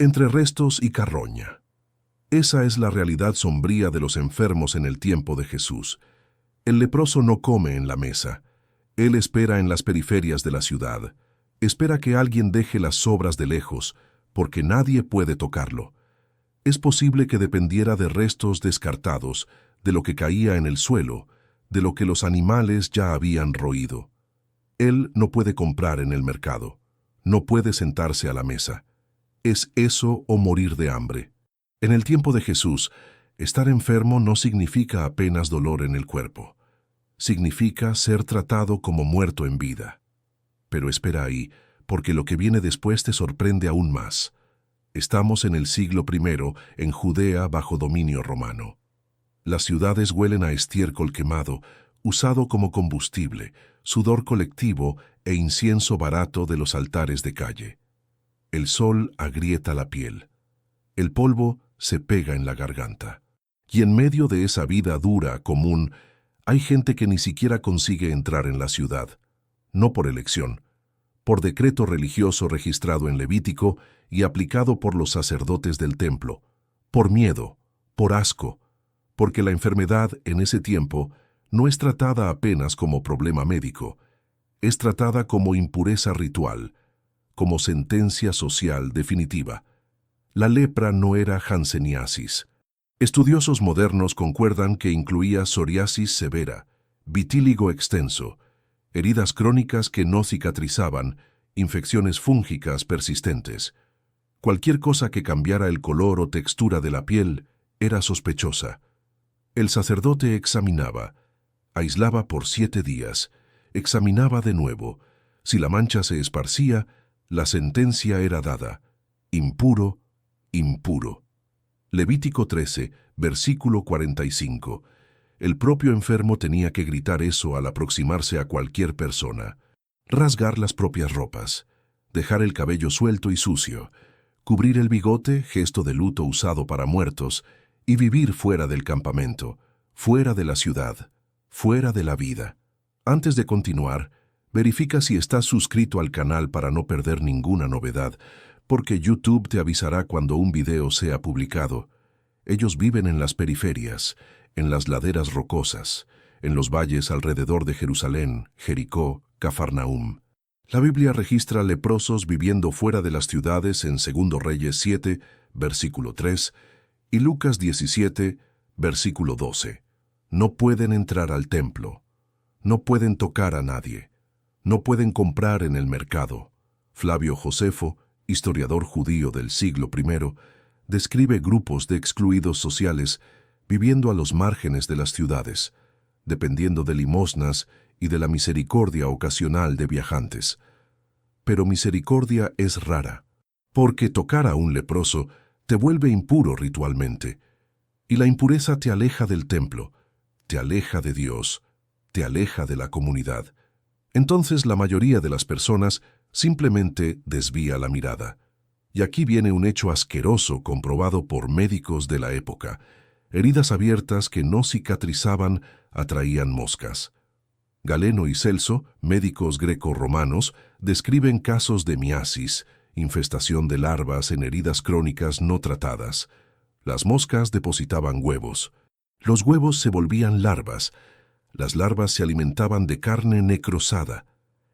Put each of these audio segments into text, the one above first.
entre restos y carroña. Esa es la realidad sombría de los enfermos en el tiempo de Jesús. El leproso no come en la mesa. Él espera en las periferias de la ciudad. Espera que alguien deje las sobras de lejos, porque nadie puede tocarlo. Es posible que dependiera de restos descartados, de lo que caía en el suelo, de lo que los animales ya habían roído. Él no puede comprar en el mercado. No puede sentarse a la mesa. Es eso o morir de hambre. En el tiempo de Jesús, estar enfermo no significa apenas dolor en el cuerpo. Significa ser tratado como muerto en vida. Pero espera ahí, porque lo que viene después te sorprende aún más. Estamos en el siglo I, en Judea bajo dominio romano. Las ciudades huelen a estiércol quemado, usado como combustible, sudor colectivo e incienso barato de los altares de calle. El sol agrieta la piel. El polvo se pega en la garganta. Y en medio de esa vida dura, común, hay gente que ni siquiera consigue entrar en la ciudad. No por elección, por decreto religioso registrado en Levítico y aplicado por los sacerdotes del templo, por miedo, por asco, porque la enfermedad en ese tiempo no es tratada apenas como problema médico, es tratada como impureza ritual, como sentencia social definitiva. La lepra no era hanseníasis. Estudiosos modernos concuerdan que incluía psoriasis severa, vitíligo extenso, heridas crónicas que no cicatrizaban, infecciones fúngicas persistentes. Cualquier cosa que cambiara el color o textura de la piel era sospechosa. El sacerdote examinaba, aislaba por 7 días, examinaba de nuevo. Si la mancha se esparcía, la sentencia era dada: impuro, impuro. Levítico 13, versículo 45. El propio enfermo tenía que gritar eso al aproximarse a cualquier persona. Rasgar las propias ropas, dejar el cabello suelto y sucio, cubrir el bigote, gesto de luto usado para muertos, y vivir fuera del campamento, fuera de la ciudad, fuera de la vida. Antes de continuar, verifica si estás suscrito al canal para no perder ninguna novedad, porque YouTube te avisará cuando un video sea publicado. Ellos viven en las periferias, en las laderas rocosas, en los valles alrededor de Jerusalén, Jericó, Cafarnaúm. La Biblia registra leprosos viviendo fuera de las ciudades en 2 Reyes 7, versículo 3, y Lucas 17, versículo 12. No pueden entrar al templo. No pueden tocar a nadie. No pueden comprar en el mercado. Flavio Josefo, historiador judío del siglo I, describe grupos de excluidos sociales viviendo a los márgenes de las ciudades, dependiendo de limosnas y de la misericordia ocasional de viajantes. Pero misericordia es rara, porque tocar a un leproso te vuelve impuro ritualmente, y la impureza te aleja del templo, te aleja de Dios, te aleja de la comunidad. Entonces la mayoría de las personas simplemente desvía la mirada. Y aquí viene un hecho asqueroso comprobado por médicos de la época. Heridas abiertas que no cicatrizaban atraían moscas. Galeno y Celso, médicos greco-romanos, describen casos de miasis, infestación de larvas en heridas crónicas no tratadas. Las moscas depositaban huevos. Los huevos se volvían larvas. Las larvas se alimentaban de carne necrosada.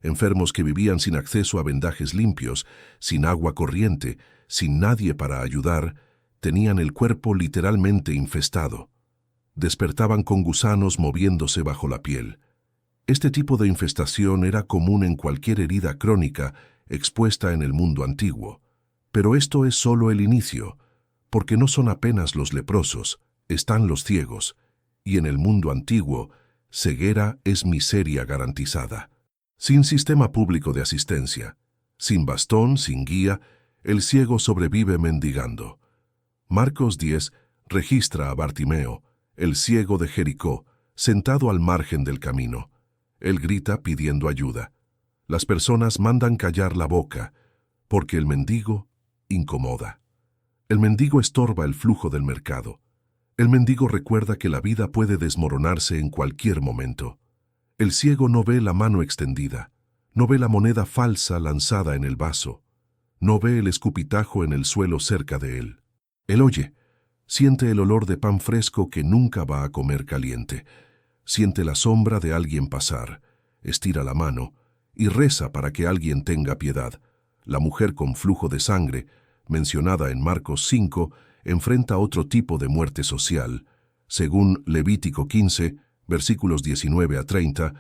Enfermos que vivían sin acceso a vendajes limpios, sin agua corriente, sin nadie para ayudar, tenían el cuerpo literalmente infestado. Despertaban con gusanos moviéndose bajo la piel. Este tipo de infestación era común en cualquier herida crónica expuesta en el mundo antiguo. Pero esto es solo el inicio, porque no son apenas los leprosos, están los ciegos, y en el mundo antiguo, ceguera es miseria garantizada. Sin sistema público de asistencia, sin bastón, sin guía, el ciego sobrevive mendigando. Marcos 10 registra a Bartimeo, el ciego de Jericó, sentado al margen del camino. Él grita pidiendo ayuda. Las personas mandan callar la boca, porque el mendigo incomoda. El mendigo estorba el flujo del mercado. El mendigo recuerda que la vida puede desmoronarse en cualquier momento. El ciego no ve la mano extendida, no ve la moneda falsa lanzada en el vaso. No ve el escupitajo en el suelo cerca de él. Él oye, siente el olor de pan fresco que nunca va a comer caliente. Siente la sombra de alguien pasar, estira la mano y reza para que alguien tenga piedad. La mujer con flujo de sangre, mencionada en Marcos 5, enfrenta otro tipo de muerte social. Según Levítico 15, versículos 19 a 30,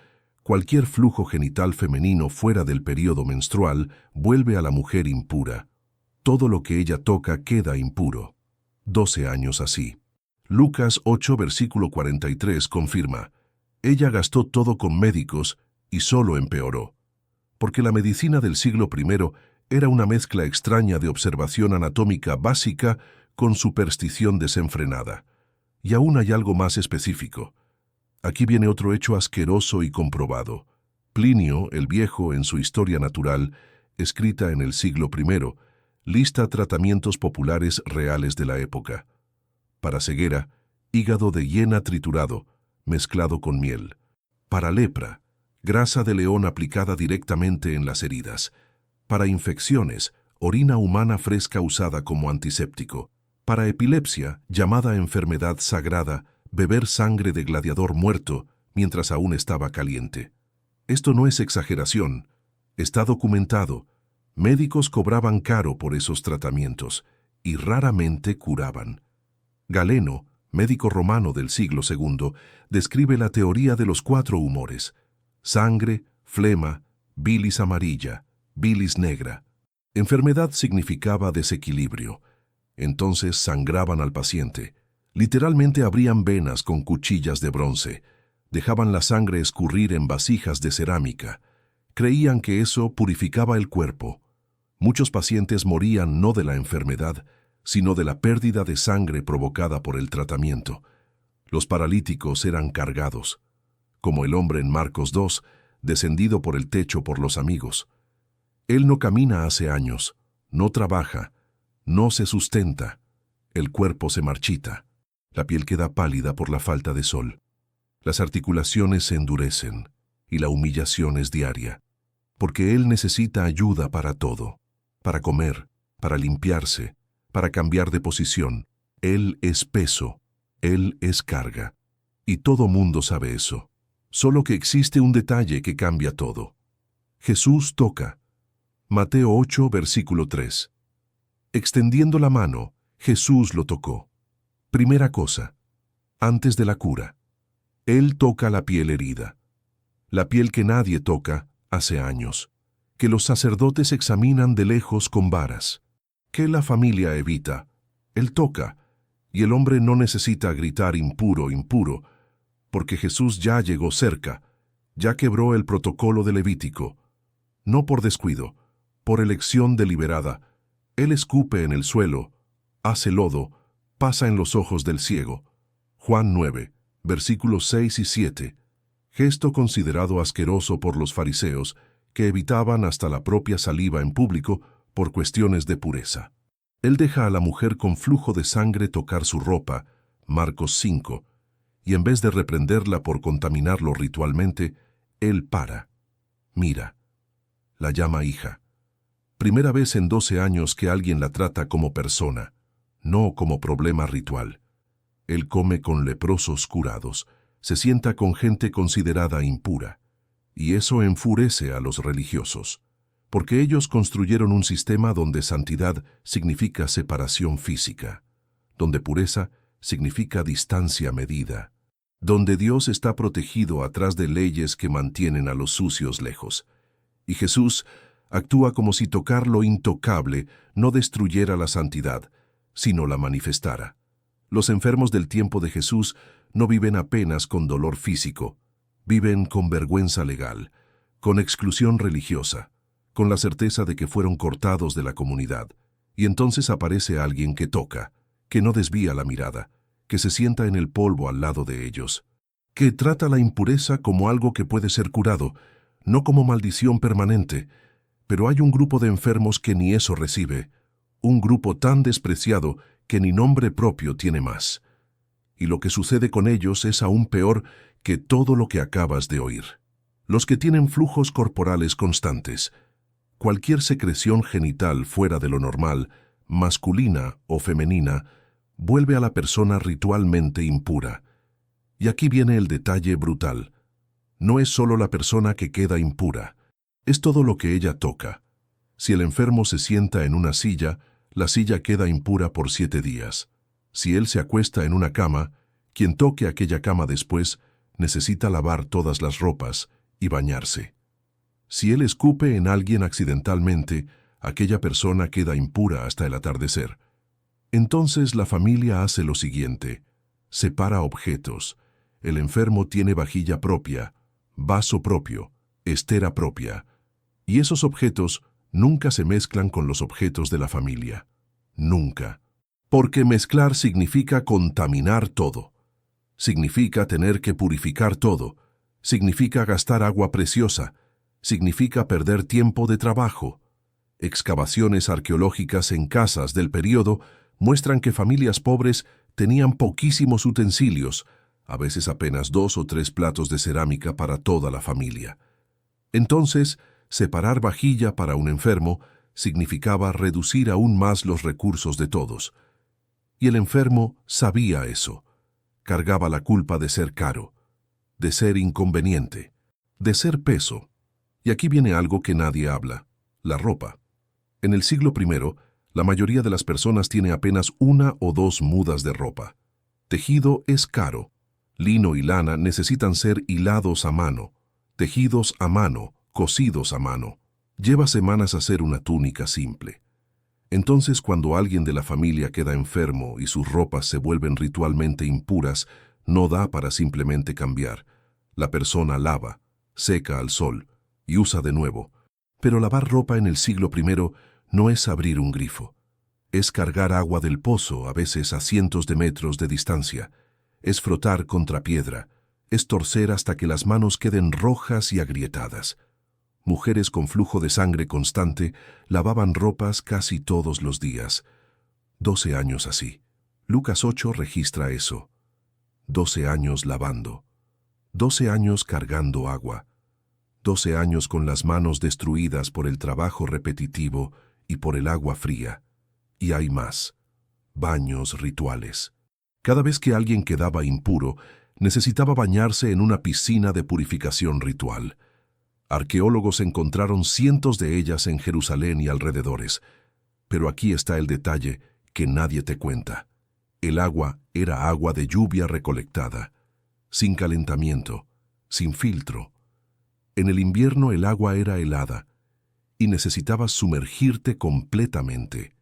cualquier flujo genital femenino fuera del período menstrual vuelve a la mujer impura. Todo lo que ella toca queda impuro. 12 años así. Lucas 8, versículo 43 confirma: ella gastó todo con médicos y solo empeoró. Porque la medicina del siglo I era una mezcla extraña de observación anatómica básica con superstición desenfrenada. Y aún hay algo más específico. Aquí viene otro hecho asqueroso y comprobado. Plinio, el Viejo, en su Historia Natural, escrita en el siglo I, lista tratamientos populares reales de la época. Para ceguera, hígado de hiena triturado, mezclado con miel. Para lepra, grasa de león aplicada directamente en las heridas. Para infecciones, orina humana fresca usada como antiséptico. Para epilepsia, llamada enfermedad sagrada, beber sangre de gladiador muerto mientras aún estaba caliente. Esto no es exageración, está documentado. Médicos cobraban caro por esos tratamientos y raramente curaban. Galeno, médico romano del siglo II, describe la teoría de los 4 humores: sangre, flema, bilis amarilla, bilis negra. Enfermedad significaba desequilibrio. Entonces sangraban al paciente. Literalmente abrían venas con cuchillas de bronce. Dejaban la sangre escurrir en vasijas de cerámica. Creían que eso purificaba el cuerpo. Muchos pacientes morían no de la enfermedad, sino de la pérdida de sangre provocada por el tratamiento. Los paralíticos eran cargados, como el hombre en Marcos 2, descendido por el techo por los amigos. Él no camina hace años, no trabaja, no se sustenta. El cuerpo se marchita, la piel queda pálida por la falta de sol. Las articulaciones se endurecen y la humillación es diaria, porque él necesita ayuda para todo, para comer, para limpiarse, para cambiar de posición. Él es peso, él es carga. Y todo mundo sabe eso. Solo que existe un detalle que cambia todo. Jesús toca. Mateo 8, versículo 3. Extendiendo la mano, Jesús lo tocó. Primera cosa, antes de la cura. Él toca la piel herida. La piel que nadie toca hace años, que los sacerdotes examinan de lejos con varas, que la familia evita. Él toca, y el hombre no necesita gritar impuro, impuro, porque Jesús ya llegó cerca, ya quebró el protocolo de Levítico. No por descuido, por elección deliberada. Él escupe en el suelo, hace lodo, pasa en los ojos del ciego. Juan 9, versículos 6 y 7. Gesto considerado asqueroso por los fariseos, que evitaban hasta la propia saliva en público por cuestiones de pureza. Él deja a la mujer con flujo de sangre tocar su ropa, Marcos 5, y en vez de reprenderla por contaminarlo ritualmente, él para, mira, la llama hija. Primera vez en 12 años que alguien la trata como persona, no como problema ritual. Él come con leprosos curados, se sienta con gente considerada impura, y eso enfurece a los religiosos, porque ellos construyeron un sistema donde santidad significa separación física, donde pureza significa distancia medida, donde Dios está protegido atrás de leyes que mantienen a los sucios lejos. Y Jesús actúa como si tocar lo intocable no destruyera la santidad, sino la manifestara. Los enfermos del tiempo de Jesús no viven apenas con dolor físico, viven con vergüenza legal, con exclusión religiosa, con la certeza de que fueron cortados de la comunidad. Y entonces aparece alguien que toca, que no desvía la mirada, que se sienta en el polvo al lado de ellos, que trata la impureza como algo que puede ser curado, no como maldición permanente. Pero hay un grupo de enfermos que ni eso recibe, un grupo tan despreciado que ni nombre propio tiene más. Y lo que sucede con ellos es aún peor que todo lo que acabas de oír. Los que tienen flujos corporales constantes, Cualquier secreción genital fuera de lo normal, masculina o femenina, vuelve a la persona ritualmente impura. Y aquí viene el detalle brutal. No es solo la persona que queda impura, es todo lo que ella toca. Si el enfermo se sienta en una silla, la silla queda impura por 7 días. Si él se acuesta en una cama, quien toque aquella cama después necesita lavar todas las ropas y bañarse. Si él escupe en alguien accidentalmente, aquella persona queda impura hasta el atardecer. Entonces la familia hace lo siguiente: separa objetos. El enfermo tiene vajilla propia, vaso propio, estera propia. Y esos objetos nunca se mezclan con los objetos de la familia. Nunca. Porque mezclar significa contaminar todo. Significa tener que purificar todo. Significa gastar agua preciosa. Significa perder tiempo de trabajo. Excavaciones arqueológicas en casas del período muestran que familias pobres tenían poquísimos utensilios, a veces apenas 2 o 3 platos de cerámica para toda la familia. Entonces, separar vajilla para un enfermo significaba reducir aún más los recursos de todos. Y el enfermo sabía eso. Cargaba la culpa de ser caro, de ser inconveniente, de ser peso. Y aquí viene algo que nadie habla: la ropa. En el siglo I, la mayoría de las personas tiene apenas 1 o 2 mudas de ropa. Tejido es caro. Lino y lana necesitan ser hilados a mano, tejidos a mano, cosidos a mano. Lleva semanas hacer una túnica simple. Entonces, cuando alguien de la familia queda enfermo y sus ropas se vuelven ritualmente impuras, no da para simplemente cambiar. La persona lava, seca al sol y usa de nuevo. Pero lavar ropa en el siglo I no es abrir un grifo. Es cargar agua del pozo, a veces a cientos de metros de distancia. Es frotar contra piedra. Es torcer hasta que las manos queden rojas y agrietadas. Mujeres con flujo de sangre constante lavaban ropas casi todos los días. 12 años así. Lucas 8 registra eso. 12 años lavando. 12 años cargando agua. 12 años con las manos destruidas por el trabajo repetitivo y por el agua fría. Y hay más. Baños rituales. Cada vez que alguien quedaba impuro, necesitaba bañarse en una piscina de purificación ritual. Arqueólogos encontraron cientos de ellas en Jerusalén y alrededores. Pero aquí está el detalle que nadie te cuenta. El agua era agua de lluvia recolectada, sin calentamiento, sin filtro. En el invierno el agua era helada y necesitabas sumergirte completamente.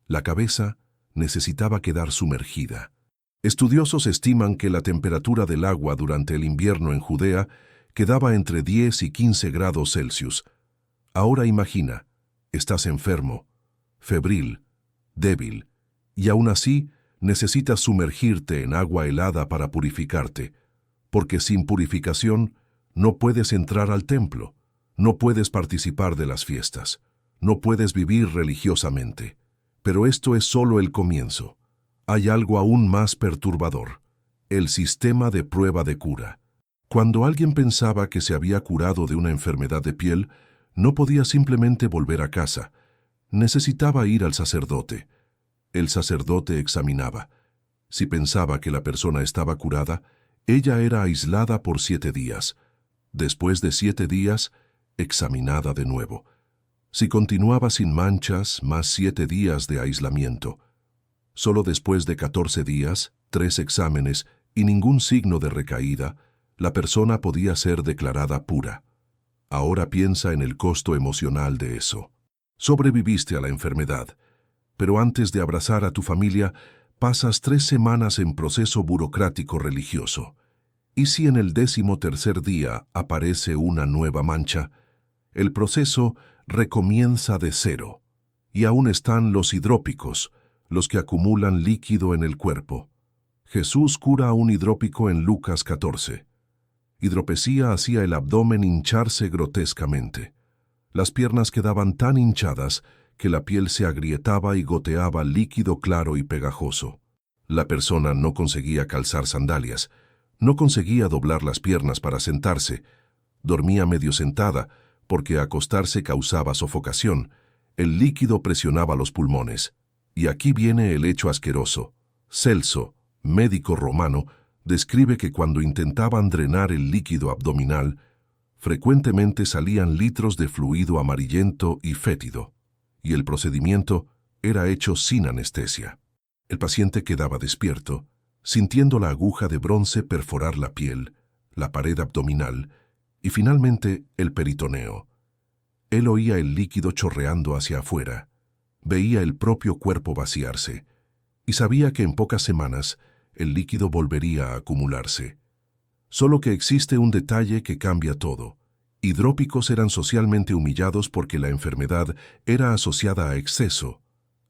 La cabeza necesitaba quedar sumergida. Estudiosos estiman que la temperatura del agua durante el invierno en Judea quedaba entre 10 y 15 grados Celsius. Ahora imagina, estás enfermo, febril, débil, y aún así necesitas sumergirte en agua helada para purificarte, porque sin purificación no puedes entrar al templo, no puedes participar de las fiestas, no puedes vivir religiosamente. Pero esto es solo el comienzo. Hay algo aún más perturbador: el sistema de prueba de cura. Cuando alguien pensaba que se había curado de una enfermedad de piel, no podía simplemente volver a casa. Necesitaba ir al sacerdote. El sacerdote examinaba. Si pensaba que la persona estaba curada, ella era aislada por 7 días. Después de 7 días, examinada de nuevo. Si continuaba sin manchas, más 7 días de aislamiento. Solo después de 14 días, 3 exámenes y ningún signo de recaída, la persona podía ser declarada pura. Ahora piensa en el costo emocional de eso. Sobreviviste a la enfermedad, pero antes de abrazar a tu familia, pasas 3 semanas en proceso burocrático religioso. ¿Y si en el 13º día aparece una nueva mancha? El proceso recomienza de cero. Y aún están los hidrópicos, los que acumulan líquido en el cuerpo. Jesús cura a un hidrópico en Lucas 14. Hidropesía hacía el abdomen hincharse grotescamente. Las piernas quedaban tan hinchadas que la piel se agrietaba y goteaba líquido claro y pegajoso. La persona no conseguía calzar sandalias, no conseguía doblar las piernas para sentarse, dormía medio sentada, porque acostarse causaba sofocación. El líquido presionaba los pulmones. Y aquí viene el hecho asqueroso. Celso, médico romano, describe que cuando intentaban drenar el líquido abdominal, frecuentemente salían litros de fluido amarillento y fétido, y el procedimiento era hecho sin anestesia. El paciente quedaba despierto, sintiendo la aguja de bronce perforar la piel, la pared abdominal y finalmente el peritoneo. Él oía el líquido chorreando hacia afuera, veía el propio cuerpo vaciarse y sabía que en pocas semanas el líquido volvería a acumularse. Solo que existe un detalle que cambia todo. Hidrópicos eran socialmente humillados porque la enfermedad era asociada a exceso,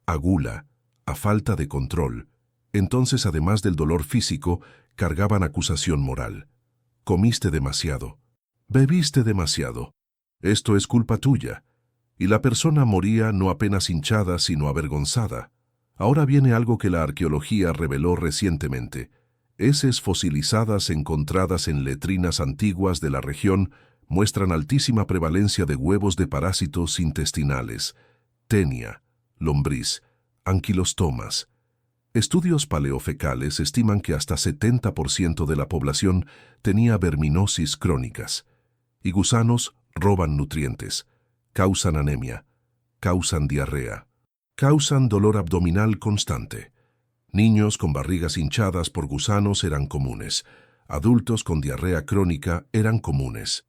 a gula, a falta de control. Entonces, además del dolor físico, cargaban acusación moral. Comiste demasiado. Bebiste demasiado. Esto es culpa tuya. Y la persona moría no apenas hinchada, sino avergonzada. Ahora viene algo que la arqueología reveló recientemente. Heces fosilizadas encontradas en letrinas antiguas de la región muestran altísima prevalencia de huevos de parásitos intestinales, tenia, lombriz, anquilostomas. Estudios paleofecales estiman que hasta 70% de la población tenía verminosis crónicas. Y gusanos roban nutrientes, causan anemia, causan diarrea, causan dolor abdominal constante. Niños con barrigas hinchadas por gusanos eran comunes. Adultos con diarrea crónica eran comunes.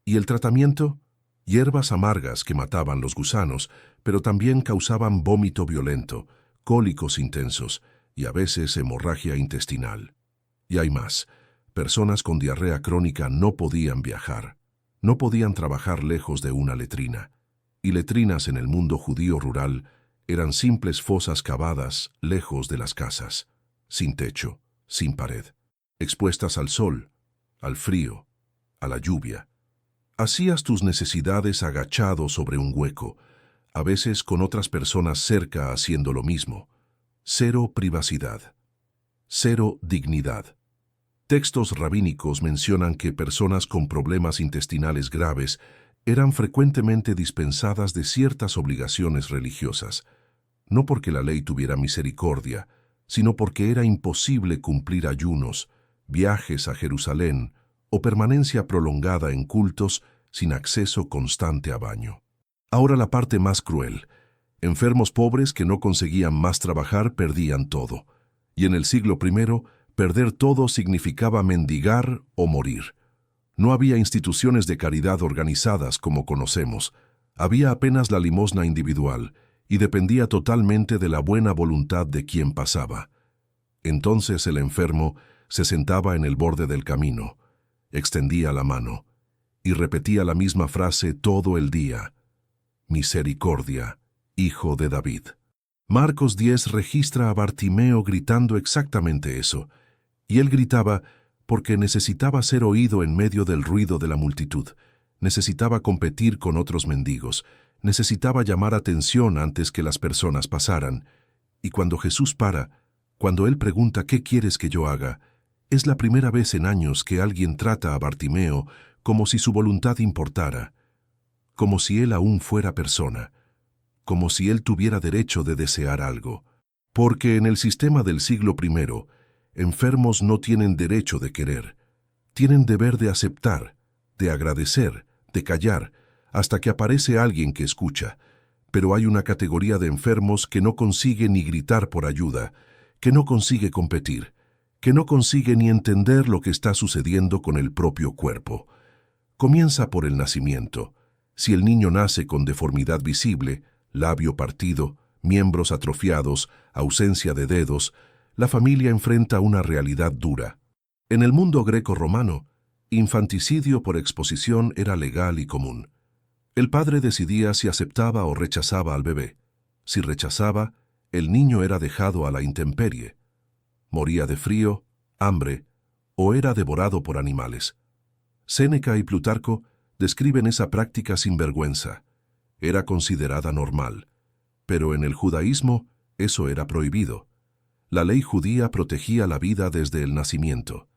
¿Y el tratamiento? Hierbas amargas que mataban los gusanos, pero también causaban vómito violento, cólicos intensos y a veces hemorragia intestinal. Y hay más. Personas con diarrea crónica no podían viajar. No podían trabajar lejos de una letrina. Y letrinas en el mundo judío rural eran simples fosas cavadas lejos de las casas, sin techo, sin pared, expuestas al sol, al frío, a la lluvia. Hacías tus necesidades agachado sobre un hueco, a veces con otras personas cerca haciendo lo mismo. Cero privacidad. Cero dignidad. Textos rabínicos mencionan que personas con problemas intestinales graves eran frecuentemente dispensadas de ciertas obligaciones religiosas, no porque la ley tuviera misericordia, sino porque era imposible cumplir ayunos, viajes a Jerusalén o permanencia prolongada en cultos sin acceso constante a baño. Ahora la parte más cruel. Enfermos pobres que no conseguían más trabajar perdían todo. Y en el siglo I, perder todo significaba mendigar o morir. No había instituciones de caridad organizadas como conocemos. Había apenas la limosna individual y dependía totalmente de la buena voluntad de quien pasaba. Entonces el enfermo se sentaba en el borde del camino, extendía la mano y repetía la misma frase todo el día: misericordia, hijo de David. Marcos 10 registra a Bartimeo gritando exactamente eso, y él gritaba porque necesitaba ser oído en medio del ruido de la multitud, necesitaba competir con otros mendigos, necesitaba llamar atención antes que las personas pasaran. Y cuando Jesús para, cuando él pregunta ¿qué quieres que yo haga?, es la primera vez en años que alguien trata a Bartimeo como si su voluntad importara, como si él aún fuera persona, como si él tuviera derecho de desear algo. Porque en el sistema del siglo I, enfermos no tienen derecho de querer, tienen deber de aceptar, de agradecer, de callar, hasta que aparece alguien que escucha. Pero hay una categoría de enfermos que no consigue ni gritar por ayuda, que no consigue competir, que no consigue ni entender lo que está sucediendo con el propio cuerpo. Comienza por el nacimiento. Si el niño nace con deformidad visible, labio partido, miembros atrofiados, ausencia de dedos, la familia enfrenta una realidad dura. En el mundo greco-romano, infanticidio por exposición era legal y común. El padre decidía si aceptaba o rechazaba al bebé. Si rechazaba, el niño era dejado a la intemperie. Moría de frío, hambre o era devorado por animales. Séneca y Plutarco describen esa práctica sin vergüenza. Era considerada normal. Pero en el judaísmo eso era prohibido. La ley judía protegía la vida desde el nacimiento.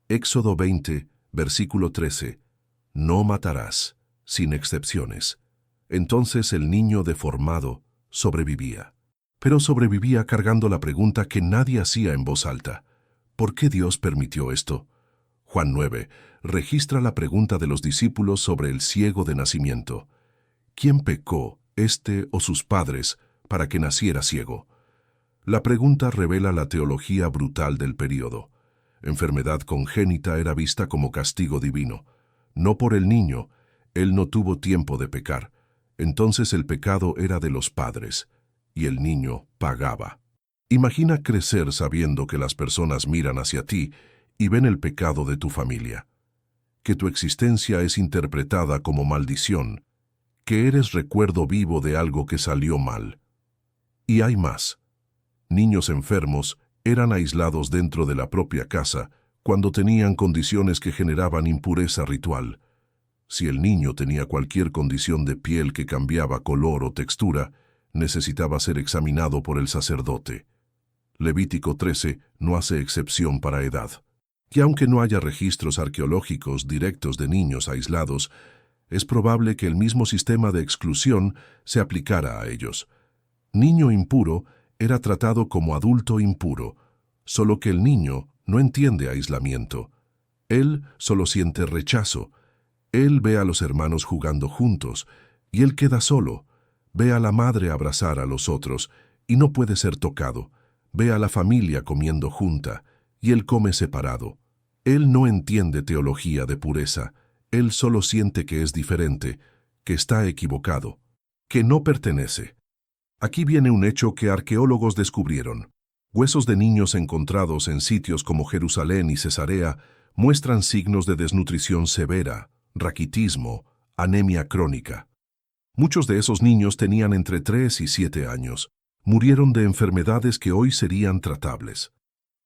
Éxodo 20, versículo 13. No matarás. sin excepciones. Entonces el niño deformado sobrevivía. Pero sobrevivía cargando la pregunta que nadie hacía en voz alta. ¿Por qué Dios permitió esto? Juan 9 registra la pregunta de los discípulos sobre el ciego de nacimiento. ¿Quién pecó, este o sus padres, para que naciera ciego? La pregunta revela la teología brutal del período. Enfermedad congénita era vista como castigo divino. No por el niño, él no tuvo tiempo de pecar. Entonces el pecado era de los padres, y el niño pagaba. Imagina crecer sabiendo que las personas miran hacia ti y ven el pecado de tu familia, que tu existencia es interpretada como maldición, que eres recuerdo vivo de algo que salió mal. Y hay más. Niños enfermos eran aislados dentro de la propia casa cuando tenían condiciones que generaban impureza ritual. Si el niño tenía cualquier condición de piel que cambiaba color o textura, necesitaba ser examinado por el sacerdote. Levítico 13 no hace excepción para edad. Y aunque no haya registros arqueológicos directos de niños aislados, es probable que el mismo sistema de exclusión se aplicara a ellos. Niño impuro era tratado como adulto impuro, solo que el niño no entiende aislamiento. Él solo siente rechazo. Él ve a los hermanos jugando juntos, y él queda solo. Ve a la madre abrazar a los otros, y no puede ser tocado. Ve a la familia comiendo junta, y él come separado. Él no entiende teología de pureza. Él solo siente que es diferente, que está equivocado, que no pertenece. Aquí viene un hecho que arqueólogos descubrieron. Huesos de niños encontrados en sitios como Jerusalén y Cesarea muestran signos de desnutrición severa, raquitismo, anemia crónica. Muchos de esos niños tenían entre 3 y 7 años. Murieron de enfermedades que hoy serían tratables.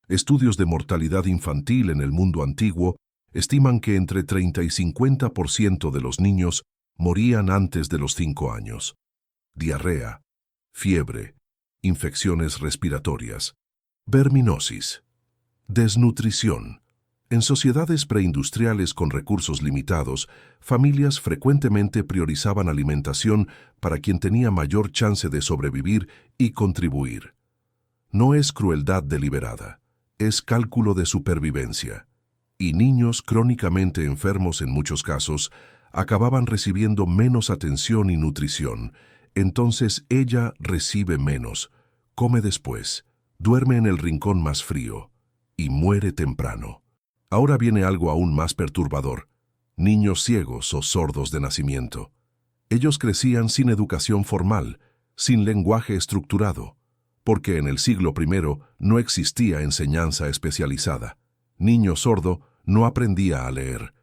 Estudios de mortalidad infantil en el mundo antiguo estiman que entre 30 y 50% de los niños morían antes de los 5 años. Diarrea, fiebre, infecciones respiratorias, verminosis, desnutrición. En sociedades preindustriales con recursos limitados, familias frecuentemente priorizaban alimentación para quien tenía mayor chance de sobrevivir y contribuir. No es crueldad deliberada, es cálculo de supervivencia. Y niños crónicamente enfermos en muchos casos acababan recibiendo menos atención y nutrición. Entonces ella recibe menos, come después, duerme en el rincón más frío y muere temprano. Ahora viene algo aún más perturbador: niños ciegos o sordos de nacimiento. Ellos crecían sin educación formal, sin lenguaje estructurado, porque en el siglo I no existía enseñanza especializada. Niño sordo no aprendía a leer.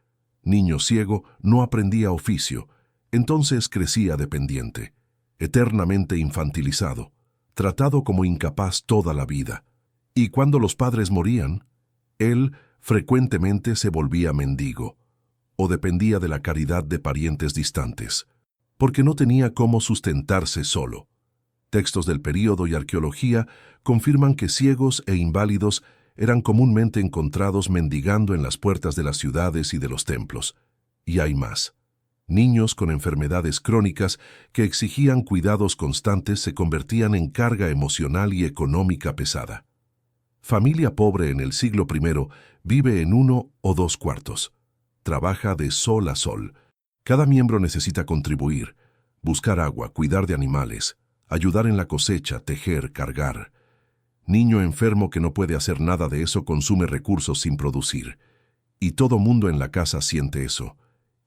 Niño ciego no aprendía oficio. Entonces crecía dependiente, eternamente infantilizado, tratado como incapaz toda la vida. Y cuando los padres morían, él frecuentemente se volvía mendigo o dependía de la caridad de parientes distantes, porque no tenía cómo sustentarse solo. Textos del período y arqueología confirman que ciegos e inválidos eran comúnmente encontrados mendigando en las puertas de las ciudades y de los templos. Y hay más. Niños con enfermedades crónicas que exigían cuidados constantes se convertían en carga emocional y económica pesada. Familia pobre en el siglo I vive en 1 o 2 cuartos. Trabaja de sol a sol. Cada miembro necesita contribuir, buscar agua, cuidar de animales, ayudar en la cosecha, tejer, cargar. Niño enfermo que no puede hacer nada de eso consume recursos sin producir. Y todo mundo en la casa siente eso,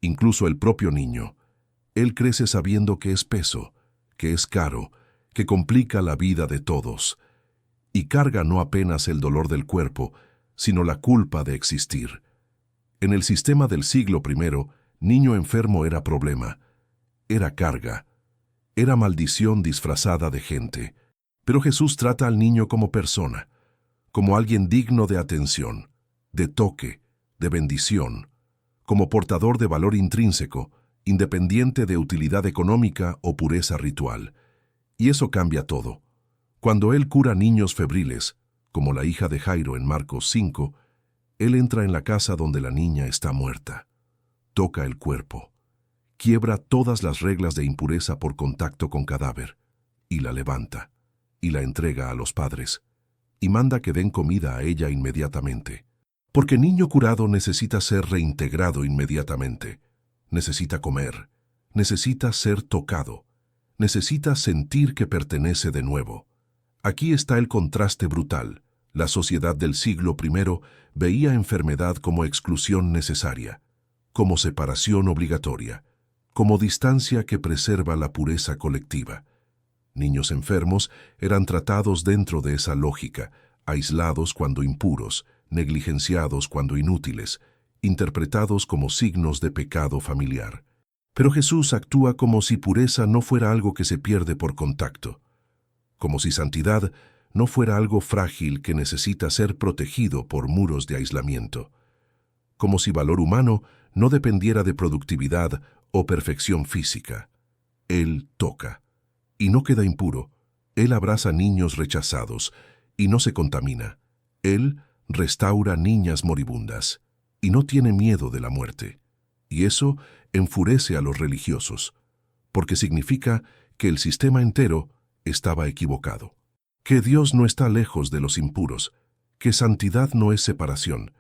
incluso el propio niño. Él crece sabiendo que es peso, que es caro, que complica la vida de todos. Y carga no apenas el dolor del cuerpo, sino la culpa de existir. En el sistema del siglo I, niño enfermo era problema, era carga, era maldición disfrazada de gente. Pero Jesús trata al niño como persona, como alguien digno de atención, de toque, de bendición, como portador de valor intrínseco, independiente de utilidad económica o pureza ritual. Y eso cambia todo. Cuando Él cura niños febriles, como la hija de Jairo en Marcos 5, Él entra en la casa donde la niña está muerta. Toca el cuerpo. quiebra todas las reglas de impureza por contacto con cadáver, y la levanta, y la entrega a los padres, y manda que den comida a ella inmediatamente. Porque niño curado necesita ser reintegrado inmediatamente, necesita comer, necesita ser tocado, necesita sentir que pertenece de nuevo. Aquí está el contraste brutal. La sociedad del siglo I veía enfermedad como exclusión necesaria, como separación obligatoria, como distancia que preserva la pureza colectiva. Niños enfermos eran tratados dentro de esa lógica, aislados cuando impuros, negligenciados cuando inútiles, interpretados como signos de pecado familiar. Pero Jesús actúa como si pureza no fuera algo que se pierde por contacto, como si santidad no fuera algo frágil que necesita ser protegido por muros de aislamiento, como si valor humano no dependiera de productividad o perfección física. Él toca, y no queda impuro. Él abraza niños rechazados, y no se contamina. Él restaura niñas moribundas, y no tiene miedo de la muerte. Y eso enfurece a los religiosos, porque significa que el sistema entero estaba equivocado. Que Dios no está lejos de los impuros, que santidad no es separación,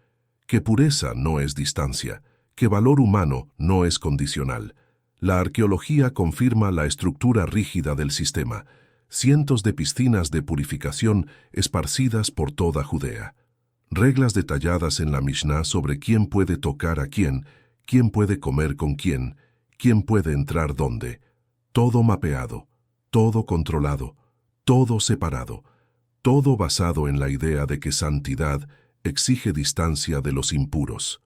que pureza no es distancia, que valor humano no es condicional. La arqueología confirma la estructura rígida del sistema, cientos de piscinas de purificación esparcidas por toda Judea. Reglas detalladas en la Mishnah sobre quién puede tocar a quién puede comer con quién puede entrar dónde. Todo mapeado, todo controlado, todo separado, todo basado en la idea de que santidad exige distancia de los impuros.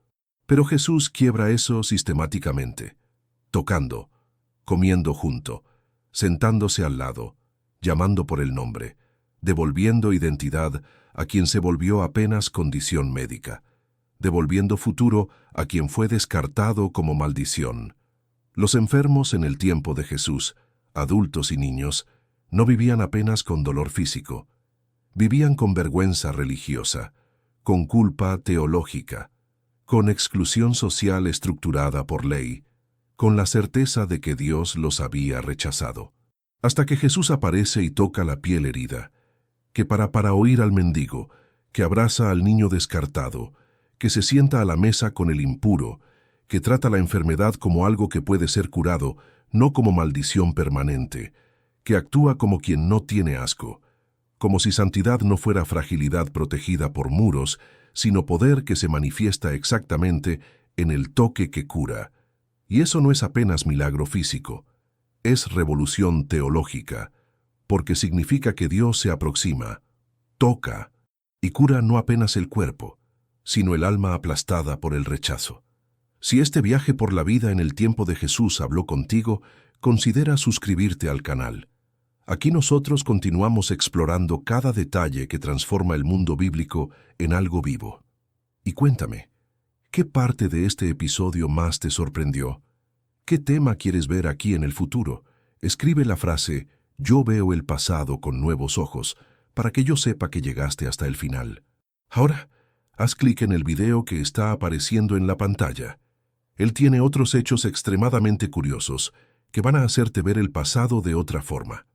Pero Jesús quiebra eso sistemáticamente, tocando, comiendo junto, sentándose al lado, llamando por el nombre, devolviendo identidad a quien se volvió apenas condición médica, devolviendo futuro a quien fue descartado como maldición. Los enfermos en el tiempo de Jesús, adultos y niños, no vivían apenas con dolor físico, vivían con vergüenza religiosa, con culpa teológica, con exclusión social estructurada por ley, con la certeza de que Dios los había rechazado. Hasta que Jesús aparece y toca la piel herida, que para oír al mendigo, que abraza al niño descartado, que se sienta a la mesa con el impuro, que trata la enfermedad como algo que puede ser curado, no como maldición permanente, que actúa como quien no tiene asco, como si santidad no fuera fragilidad protegida por muros, sino poder que se manifiesta exactamente en el toque que cura. Y eso no es apenas milagro físico, es revolución teológica, porque significa que Dios se aproxima, toca, y cura no apenas el cuerpo, sino el alma aplastada por el rechazo. Si este viaje por la vida en el tiempo de Jesús habló contigo, considera suscribirte al canal. Aquí nosotros continuamos explorando cada detalle que transforma el mundo bíblico en algo vivo. Y cuéntame, ¿qué parte de este episodio más te sorprendió? ¿Qué tema quieres ver aquí en el futuro? Escribe la frase "Yo veo el pasado con nuevos ojos" para que yo sepa que llegaste hasta el final. Ahora, haz clic en el video que está apareciendo en la pantalla. Él tiene otros hechos extremadamente curiosos que van a hacerte ver el pasado de otra forma.